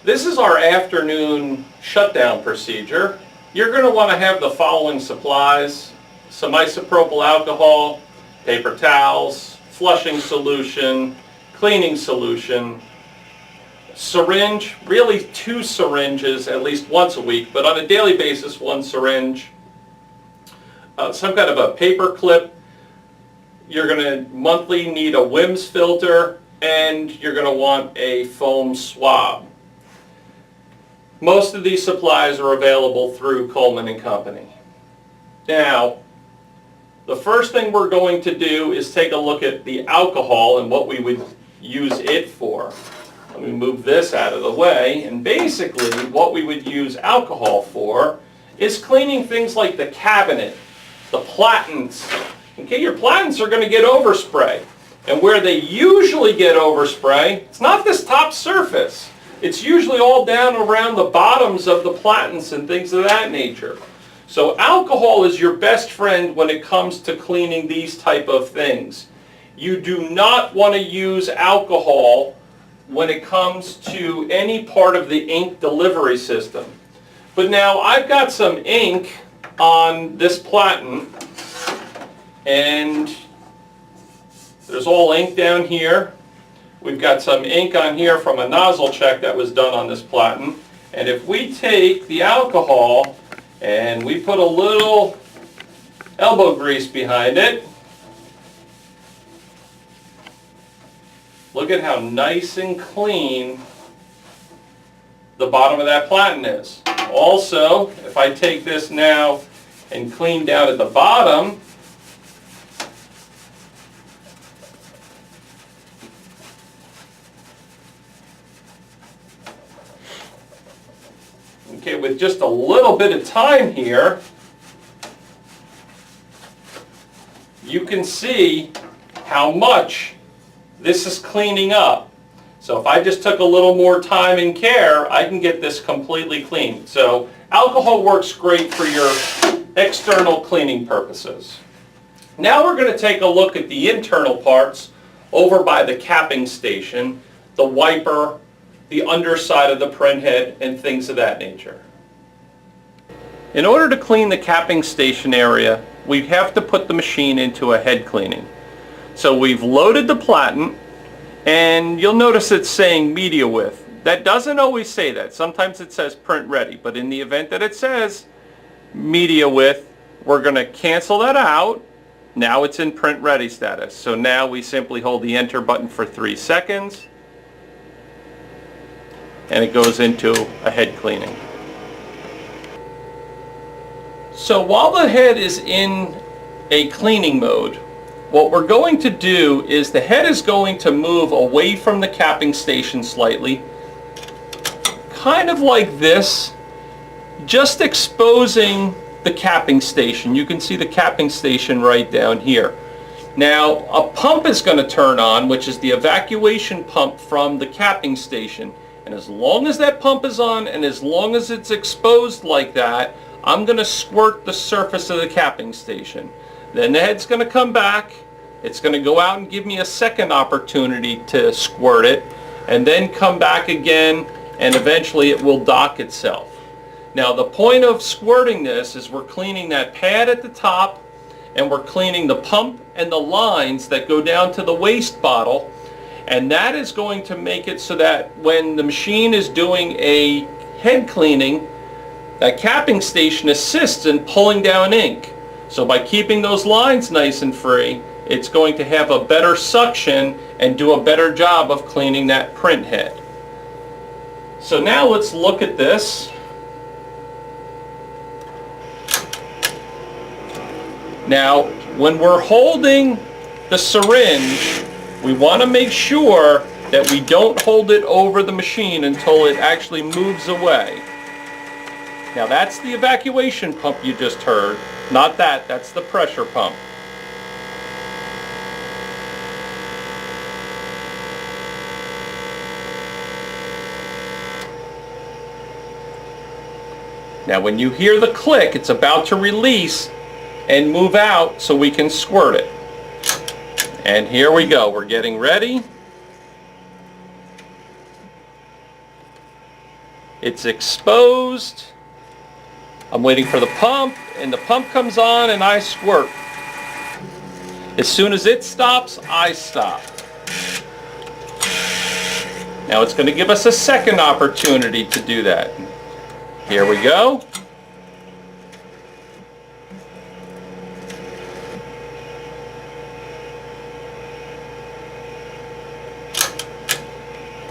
This is our afternoon shutdown procedure. You're going to want to have the following supplies: some isopropyl alcohol, paper towels, flushing solution, cleaning solution, syringe, really 2 syringes at least once a week, but on a daily basis 1 syringe, some kind of a paper clip. You're going to monthly need a WIMS filter, and you're going to want a foam swab. Most of these supplies are available through Coleman & Company. Now, the first thing we're going to do is take a look at the alcohol and what we would use it for. Let me move this out of the way. And basically, what we would use alcohol for is cleaning things like the cabinet, the platens. Okay, your platens are going to get overspray. And where they usually get overspray, it's not this top surface. It's usually all down around the bottoms of the platens and things of that nature. So alcohol is your best friend when it comes to cleaning these type of things. You do not want to use alcohol when it comes to any part of the ink delivery system. But now I've got some ink on this platen, and there's all ink down here. We've got some ink on here from a nozzle check that was done on this platen. And if we take the alcohol and we put a little elbow grease behind it, look at how nice and clean the bottom of that platen is. Also, if I take this now and clean down at the bottom, okay, with just a little bit of time here, you can see how much this is cleaning up. So if I just took a little more time and care, I can get this completely clean. So alcohol works great for your external cleaning purposes. Now we're going to take a look at the internal parts over by the capping station, the wiper, the underside of the printhead, and things of that nature. In order to clean the capping station area, we have to put the machine into a head cleaning. So we've loaded the platen, and you'll notice it's saying media width. That doesn't always say that. Sometimes it says print ready, but in the event that it says media width, we're going to cancel that out. Now it's in print ready status. So now we simply hold the enter button for 3 seconds, and it goes into a head cleaning. So while the head is in a cleaning mode, what we're going to do is the head is going to move away from the capping station slightly, kind of like this, just exposing the capping station. You can see the capping station right down here. Now a pump is going to turn on, which is the evacuation pump from the capping station. And as long as that pump is on and as long as it's exposed like that, I'm going to squirt the surface of the capping station. Then the head's going to come back. It's going to go out and give me a second opportunity to squirt it, and then come back again, and eventually it will dock itself. Now the point of squirting this is we're cleaning that pad at the top, and we're cleaning the pump and the lines that go down to the waste bottle, and that is going to make it so that when the machine is doing a head cleaning, that capping station assists in pulling down ink. So by keeping those lines nice and free, it's going to have a better suction and do a better job of cleaning that print head. So now let's look at this. Now, when we're holding the syringe, we want to make sure that we don't hold it over the machine until it actually moves away. Now that's the evacuation pump you just heard. Not that, that's the pressure pump. Now when you hear the click, it's about to release and move out so we can squirt it. And here we go, we're getting ready. It's exposed. I'm waiting for the pump, and the pump comes on and I squirt. As soon as it stops, I stop. Now it's going to give us a second opportunity to do that. Here we go.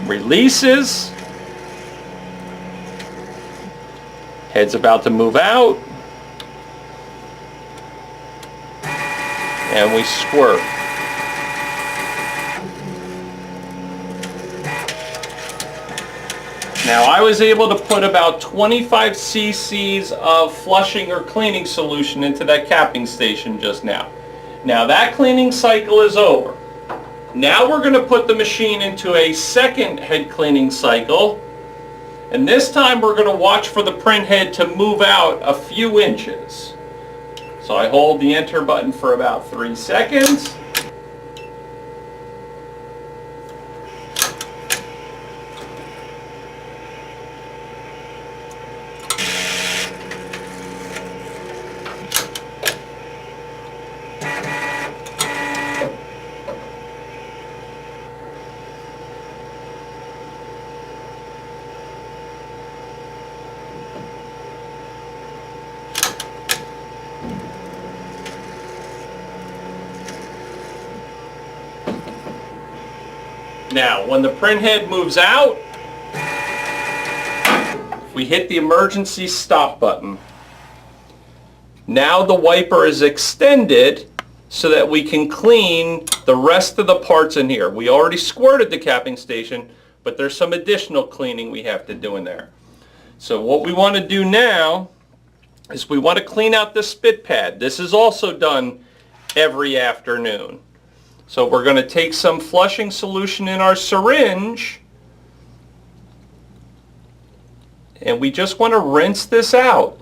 Releases. Head's about to move out. And we squirt. Now I was able to put about 25 cc's of flushing or cleaning solution into that capping station just now. Now that cleaning cycle is over. Now we're going to put the machine into a second head cleaning cycle, and this time we're going to watch for the print head to move out a few inches. So I hold the enter button for about 3 seconds. Now, when the print head moves out, we hit the emergency stop button. Now the wiper is extended so that we can clean the rest of the parts in here. We already squirted the capping station, but there's some additional cleaning we have to do in there. So what we want to do now is we want to clean out the spit pad. This is also done every afternoon. So we're going to take some flushing solution in our syringe, and we just want to rinse this out.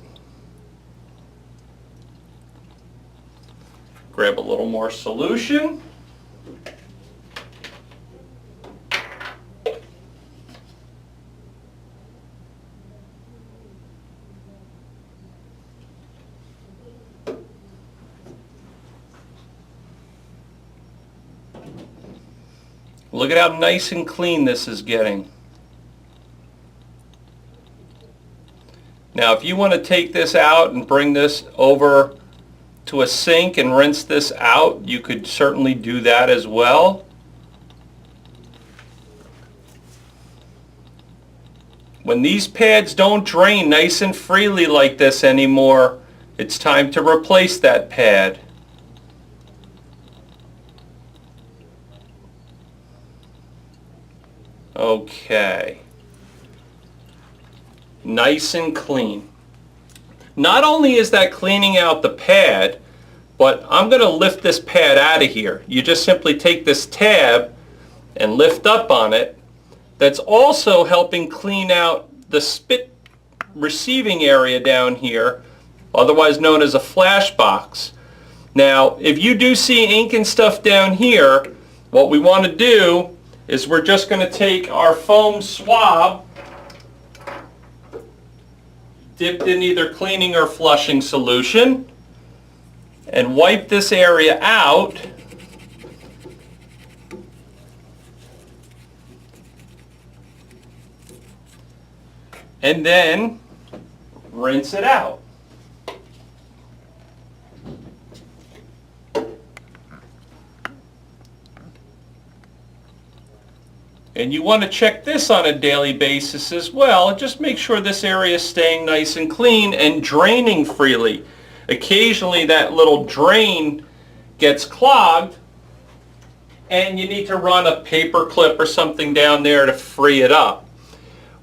Grab a little more solution. Look at how nice and clean this is getting. Now if you want to take this out and bring this over to a sink and rinse this out, you could certainly do that as well. When these pads don't drain nice and freely like this anymore, it's time to replace that pad. Okay. Nice and clean. Not only is that cleaning out the pad, but I'm going to lift this pad out of here. You just simply take this tab and lift up on it. That's also helping clean out the spit receiving area down here, otherwise known as a flash box. Now, if you do see ink and stuff down here, what we want to do is we're just going to take our foam swab dipped in either cleaning or flushing solution and wipe this area out. And then rinse it out. And you want to check this on a daily basis as well. Just make sure this area is staying nice and clean and draining freely. Occasionally that little drain gets clogged and you need to run a paper clip or something down there to free it up.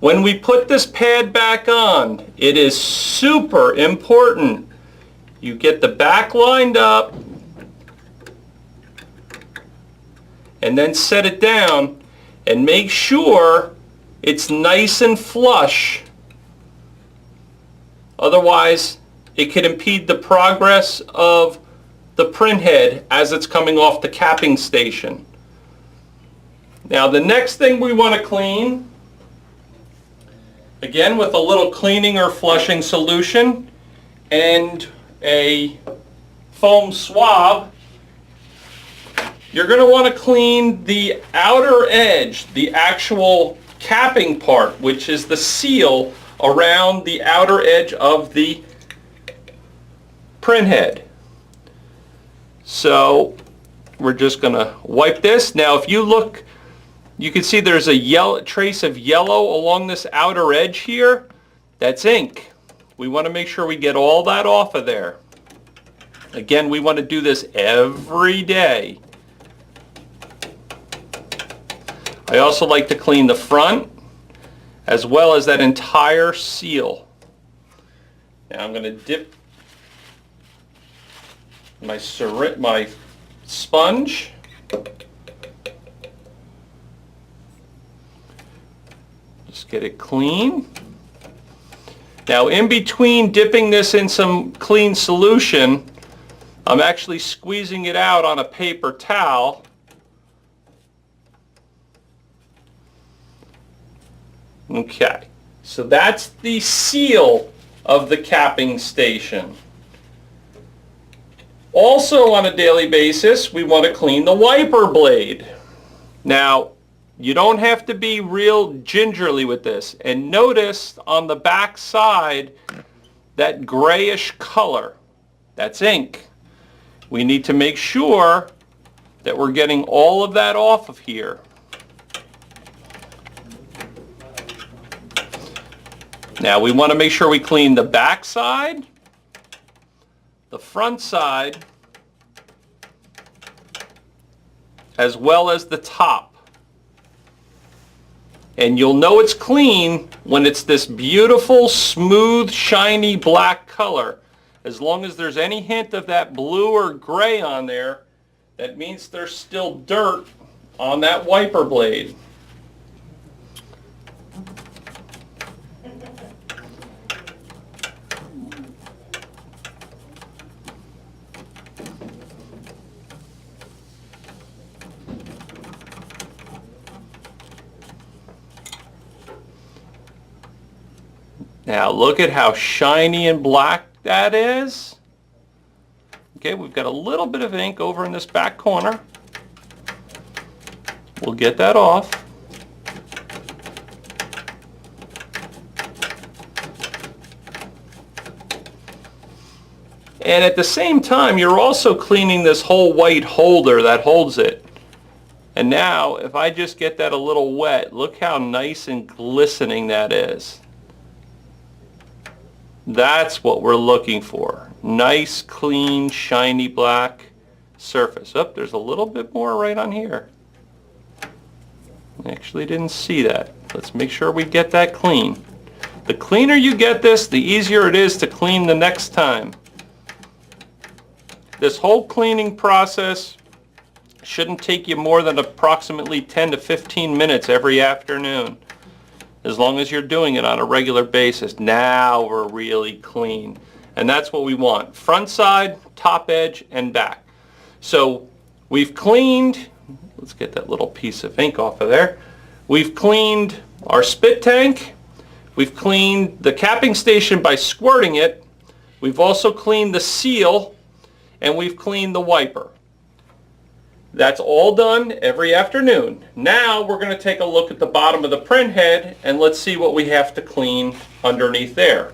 When we put this pad back on, it is super important you get the back lined up and then set it down and make sure it's nice and flush. Otherwise, it could impede the progress of the print head as it's coming off the capping station. Now the next thing we want to clean Again, with a little cleaning or flushing solution and a foam swab, you're going to want to clean the outer edge, the actual capping part, which is the seal around the outer edge of the printhead. So we're just going to wipe this. Now if you look, you can see there's a trace of yellow along this outer edge here. That's ink. We want to make sure we get all that off of there. Again, we want to do this every day. I also like to clean the front as well as that entire seal. Now I'm going to dip my sponge. Just get it clean. Now in between dipping this in some clean solution, I'm actually squeezing it out on a paper towel. Okay, so that's the seal of the capping station. Also on a daily basis, we want to clean the wiper blade. Now, you don't have to be real gingerly with this. And notice on the back side, that grayish color, that's ink. We need to make sure that we're getting all of that off of here. Now we want to make sure we clean the back side, the front side, as well as the top. And you'll know it's clean when it's this beautiful, smooth, shiny black color. As long as there's any hint of that blue or gray on there, that means there's still dirt on that wiper blade. Now look at how shiny and black that is. Okay, we've got a little bit of ink over in this back corner. We'll get that off. And at the same time, you're also cleaning this whole white holder that holds it. And now, if I just get that a little wet, look how nice and glistening that is. That's what we're looking for. Nice, clean, shiny black surface. Oh, there's a little bit more right on here. I actually didn't see that. Let's make sure we get that clean. The cleaner you get this, the easier it is to clean the next time. This whole cleaning process shouldn't take you more than approximately 10 to 15 minutes every afternoon, as long as you're doing it on a regular basis. Now we're really clean. And that's what we want. Front side, top edge, and back. So we've cleaned, let's get that little piece of ink off of there. We've cleaned our spit tank. We've cleaned the capping station by squirting it. We've also cleaned the seal, and we've cleaned the wiper. That's all done every afternoon. Now we're going to take a look at the bottom of the printhead and let's see what we have to clean underneath there.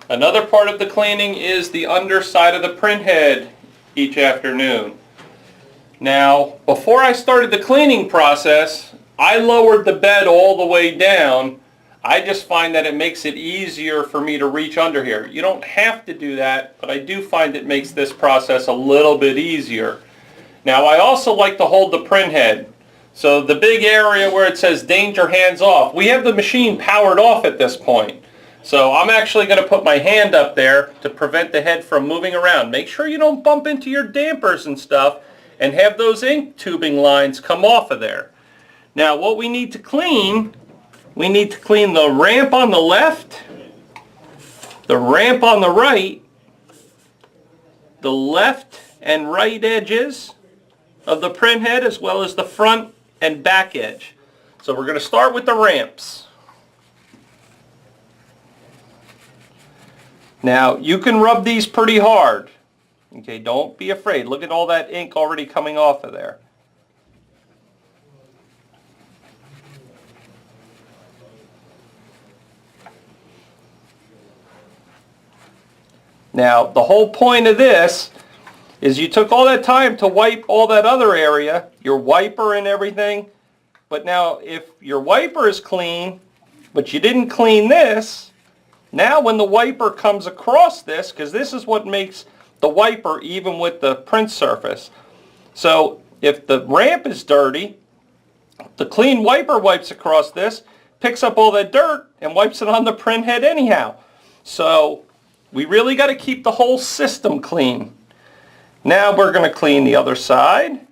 Another part of the cleaning is the underside of the printhead each afternoon. Now, before I started the cleaning process, I lowered the bed all the way down. I just find that it makes it easier for me to reach under here. You don't have to do that, but I do find it makes this process a little bit easier. Now I also like to hold the printhead. So the big area where it says danger hands off, we have the machine powered off at this point. So I'm actually going to put my hand up there to prevent the head from moving around. Make sure you don't bump into your dampers and stuff and have those ink tubing lines come off of there. Now what we need to clean, we need to clean the ramp on the left, the ramp on the right, the left and right edges of the printhead, as well as the front and back edge. So we're going to start with the ramps. Now, you can rub these pretty hard. Okay, don't be afraid. Look at all that ink already coming off of there. Now, the whole point of this is you took all that time to wipe all that other area, your wiper and everything, but now if your wiper is clean, but you didn't clean this, now when the wiper comes across this, because this is what makes the wiper even with the print surface. So if the ramp is dirty, the clean wiper wipes across this, picks up all that dirt and wipes it on the print head anyhow. So we really got to keep the whole system clean. Now we're going to clean the other side.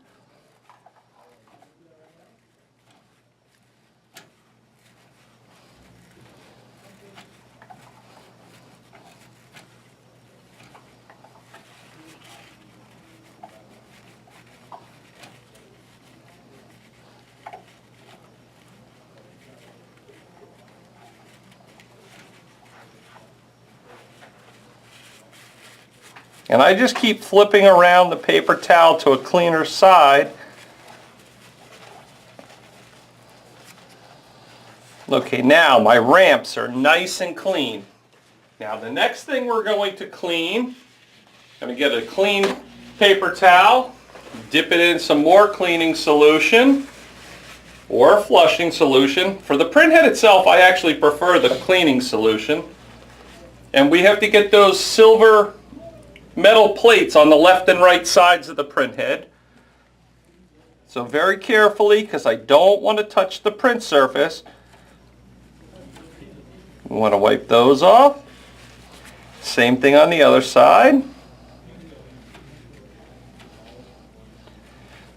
And I just keep flipping around the paper towel to a cleaner side. Okay, now my ramps are nice and clean. Now the next thing we're going to clean, I'm going to get a clean paper towel, dip it in some more cleaning solution or flushing solution. For the printhead itself, I actually prefer the cleaning solution. And we have to get those silver metal plates on the left and right sides of the printhead. So very carefully, because I don't want to touch the print surface. We want to wipe those off. Same thing on the other side.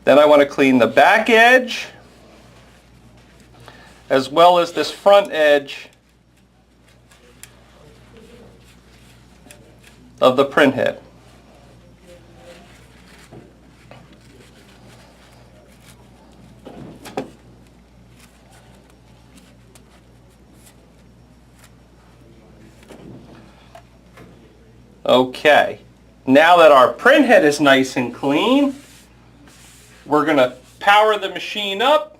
Then I want to clean the back edge as well as this front edge of the printhead. Okay, now that our printhead is nice and clean, we're going to power the machine up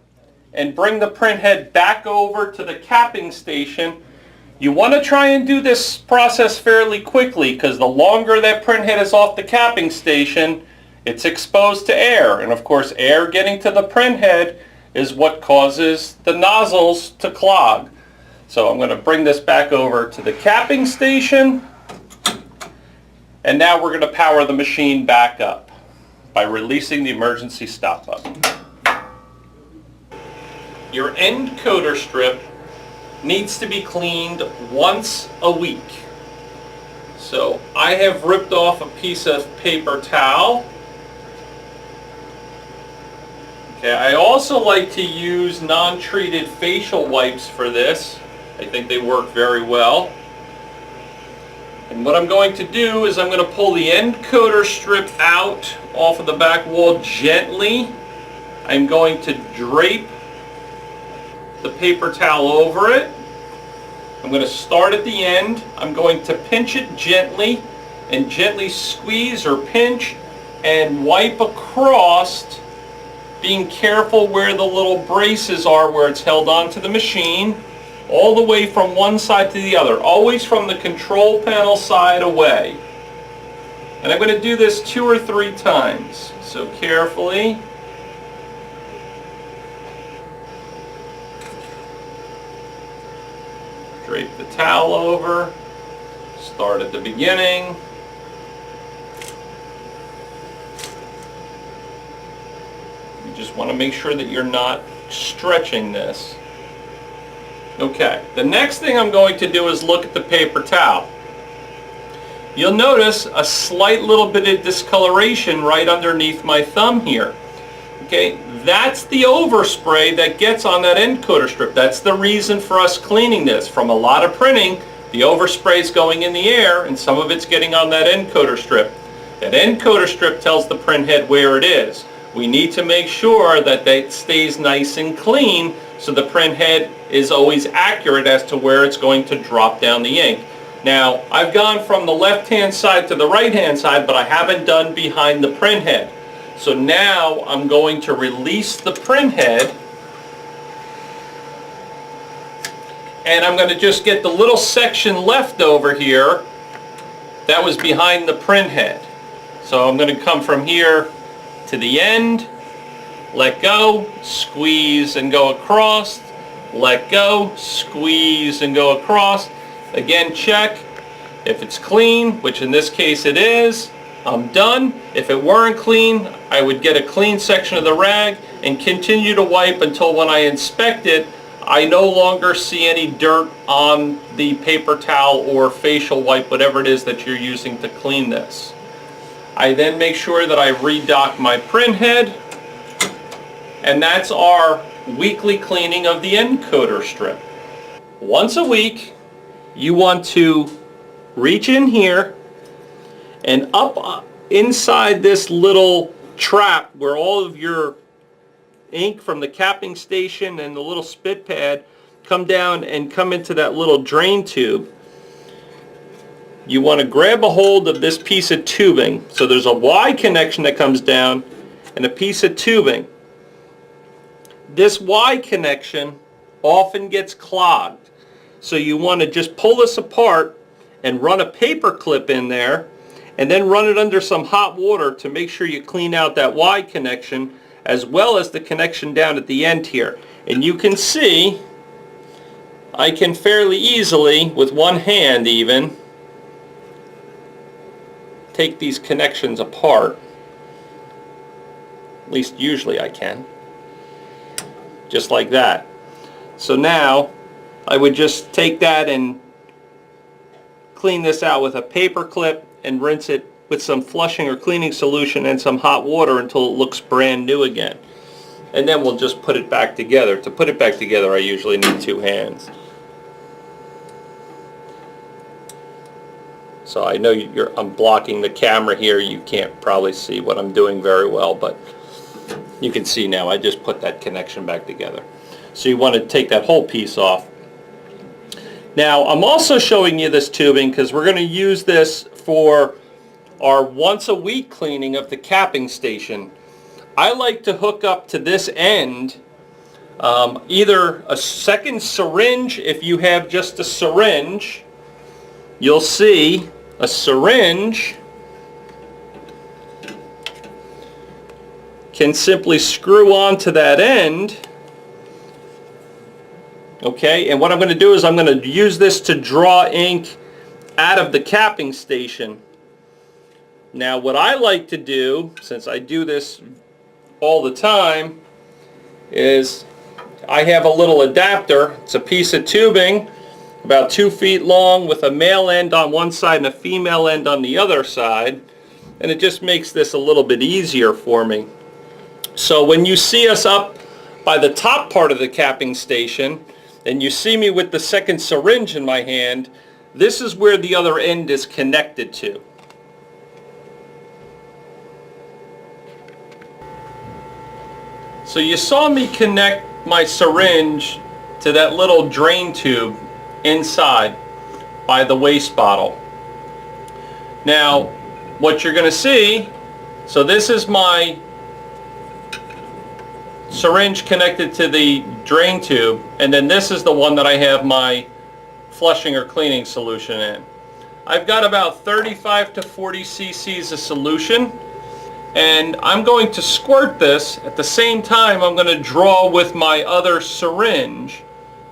and bring the printhead back over to the capping station. You want to try and do this process fairly quickly because the longer that printhead is off the capping station, it's exposed to air. And of course, air getting to the printhead is what causes the nozzles to clog. So I'm going to bring this back over to the capping station. And now we're going to power the machine back up by releasing the emergency stop button. Your end coater strip needs to be cleaned once a week. So I have ripped off a piece of paper towel. Okay, I also like to use non-treated facial wipes for this. I think they work very well. And what I'm going to do is I'm going to pull the end coater strip out off of the back wall gently. I'm going to drape the paper towel over it. I'm going to start at the end. I'm going to pinch it gently and gently squeeze or pinch and wipe across, being careful where the little braces are where it's held onto the machine, all the way from one side to the other, always from the control panel side away. And I'm going to do this 2 or 3 times. So carefully. Drape the towel over. Start at the beginning. You just want to make sure that you're not stretching this. Okay, the next thing I'm going to do is look at the paper towel. You'll notice a slight little bit of discoloration right underneath my thumb here. Okay, that's the overspray that gets on that end coater strip. That's the reason for us cleaning this. From a lot of printing, the overspray is going in the air and some of it's getting on that end coater strip. That end coater strip tells the printhead where it is. We need to make sure that that stays nice and clean so the printhead is always accurate as to where it's going to drop down the ink. Now, I've gone from the left-hand side to the right-hand side, but I haven't done behind the printhead. So now I'm going to release the printhead, and I'm going to just get the little section left over here that was behind the printhead. So I'm going to come from here to the end, let go, squeeze and go across, let go, squeeze and go across. Again, check. If it's clean, which in this case it is, I'm done. If it weren't clean, I would get a clean section of the rag and continue to wipe until when I inspect it, I no longer see any dirt on the paper towel or facial wipe, whatever it is that you're using to clean this. I then make sure that I redock my printhead, and that's our weekly cleaning of the encoder strip. Once a week, you want to reach in here and up inside this little trap where all of your ink from the capping station and the little spit pad come down and come into that little drain tube. You want to grab a hold of this piece of tubing. So there's a Y connection that comes down and a piece of tubing. This Y connection often gets clogged. So you want to just pull this apart and run a paper clip in there and then run it under some hot water to make sure you clean out that Y connection as well as the connection down at the end here. And you can see I can fairly easily, with one hand even, take these connections apart. At least usually I can. Just like that. So now I would just take that and clean this out with a paper clip and rinse it with some flushing or cleaning solution and some hot water until it looks brand new again. And then we'll just put it back together. To put it back together, I usually need two hands. So I know I'm blocking the camera here. You can't probably see what I'm doing very well, but you can see now I just put that connection back together. So you want to take that whole piece off. Now I'm also showing you this tubing because we're going to use this for our once a week cleaning of the capping station. I like to hook up to this end either a second syringe. If you have just a syringe, you'll see a syringe can simply screw onto that end. Okay, and what I'm going to do is I'm going to use this to draw ink out of the capping station. Now what I like to do, since I do this all the time, is I have a little adapter. It's a piece of tubing about 2 feet long with a male end on one side and a female end on the other side, and it just makes this a little bit easier for me. So when you see us up by the top part of the capping station and you see me with the second syringe in my hand, this is where the other end is connected to. So you saw me connect my syringe to that little drain tube inside by the waste bottle. Now what you're going to see, so this is my syringe connected to the drain tube, and then this is the one that I have my flushing or cleaning solution in. I've got about 35 to 40 cc's of solution, and I'm going to squirt this. At the same time, I'm going to draw with my other syringe.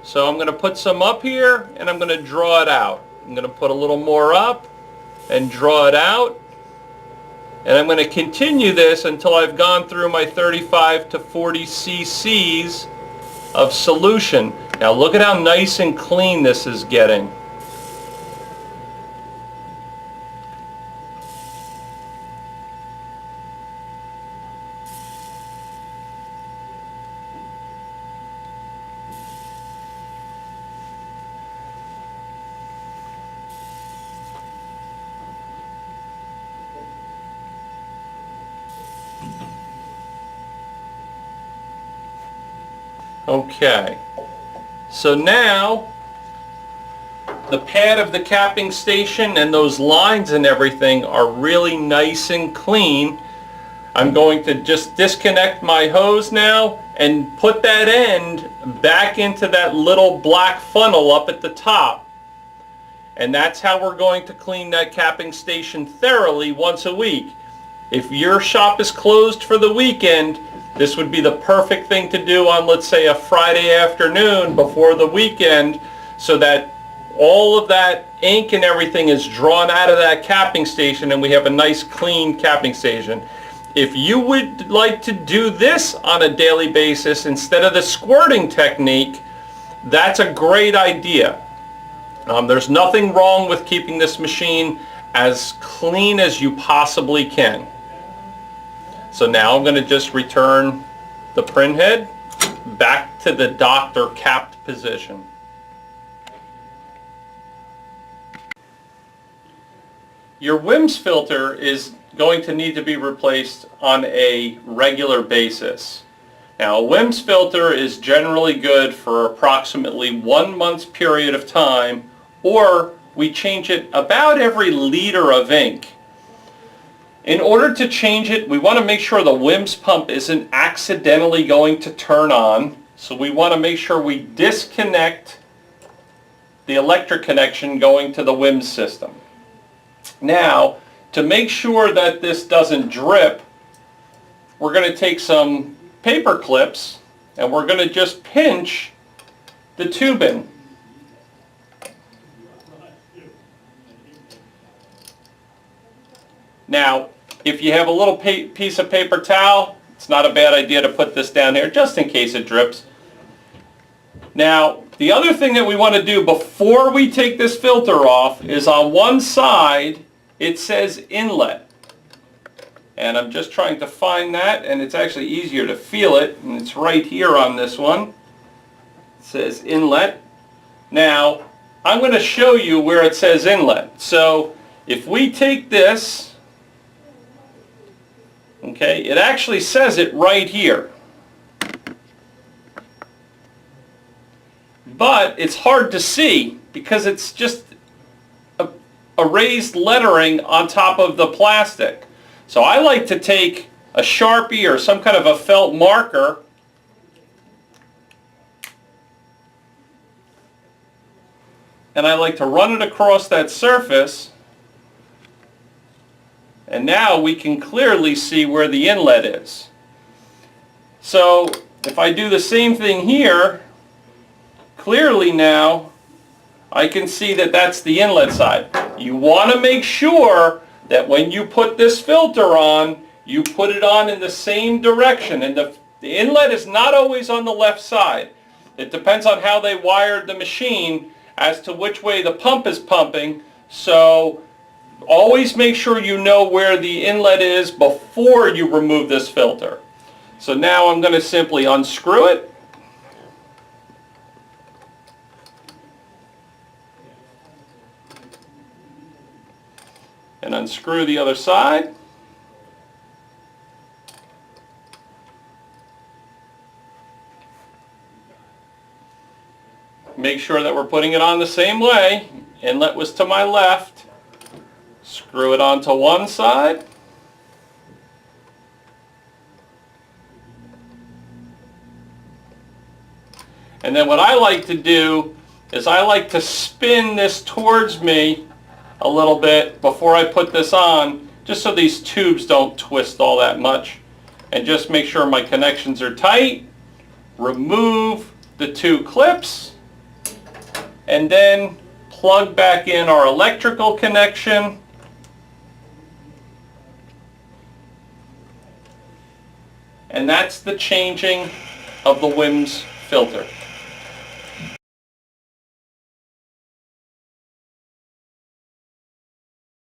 So I'm going to put some up here and I'm going to draw it out. I'm going to put a little more up and draw it out. And I'm going to continue this until I've gone through my 35 to 40 cc's of solution. Now look at how nice and clean this is getting. Okay, so now the pad of the capping station and those lines and everything are really nice and clean. I'm going to just disconnect my hose now and put that end back into that little black funnel up at the top. And that's how we're going to clean that capping station thoroughly once a week. If your shop is closed for the weekend, this would be the perfect thing to do on, let's say, a Friday afternoon before the weekend, so that all of that ink and everything is drawn out of that capping station and we have a nice clean capping station. If you would like to do this on a daily basis instead of the squirting technique, that's a great idea. There's nothing wrong with keeping this machine as clean as you possibly can. So now I'm going to just return the printhead back to the docked or capped position. Your WIMS filter is going to need to be replaced on a regular basis. Now, a WIMS filter is generally good for approximately 1 month's period of time, or we change it about every liter of ink. In order to change it, we want to make sure the WIMS pump isn't accidentally going to turn on, so we want to make sure we disconnect the electric connection going to the WIMS system. Now, to make sure that this doesn't drip, we're going to take some paper clips and we're going to just pinch the tubing. Now, if you have a little piece of paper towel, it's not a bad idea to put this down here just in case it drips. Now, the other thing that we want to do before we take this filter off is on one side it says inlet. And I'm just trying to find that, and it's actually easier to feel it, and it's right here on this one. It says inlet. Now, I'm going to show you where it says inlet. So, if we take this, okay, it actually says it right here. But it's hard to see because it's just a raised lettering on top of the plastic. So I like to take a Sharpie or some kind of a felt marker and I like to run it across that surface, and now we can clearly see where the inlet is. So if I do the same thing here, clearly now I can see that that's the inlet side. You want to make sure that when you put this filter on, you put it on in the same direction. And the inlet is not always on the left side. It depends on how they wired the machine as to which way the pump is pumping. So always make sure you know where the inlet is before you remove this filter. So now I'm going to simply unscrew it. And unscrew the other side. Make sure that we're putting it on the same way. Inlet was to my left. Screw it onto one side. And then what I like to do is I like to spin this towards me a little bit before I put this on, just so these tubes don't twist all that much. And just make sure my connections are tight. Remove the two clips. And then plug back in our electrical connection. And that's the changing of the WIMS filter.